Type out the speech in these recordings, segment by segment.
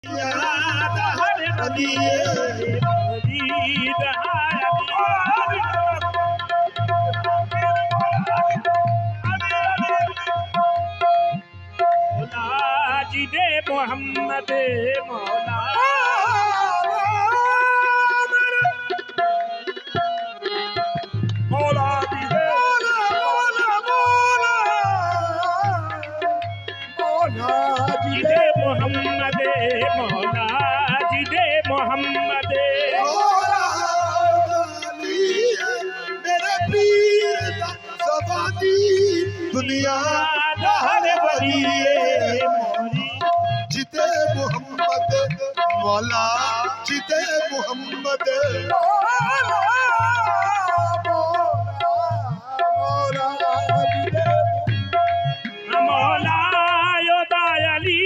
याद हर बलिए मरीद मौला जी दे मोहम्मद मौला मौला जी दे मौला जी दे मोहम्मद मौला जी दे मोहम्मद मेरे पीर दा सवादी दुनिया हर बलिए मोरी जिते मोहम्मद मौला जिते मोहम्मद मौला योदा अली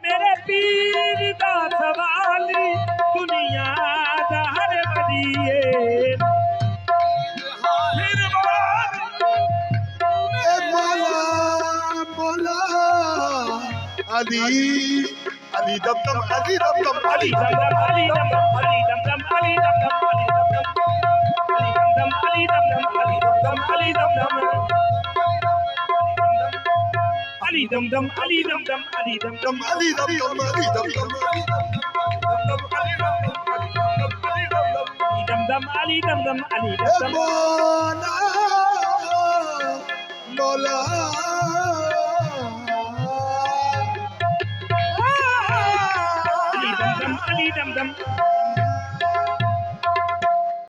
मेरे पीर दा सवाली दुनिया दा हर बलिए मौला मौला अली अली दम दम अली दम दम अली दम दम अली दम दम अली दम दम अली दम दम अली दम दम अली दम दम अली दम दम अली दम दम अली दम दम अली दम दम अली दम दम अली दम दम अली दम दम दम दम अली दम दम अली दम दम मौला मौला अली दम दम अली दम दम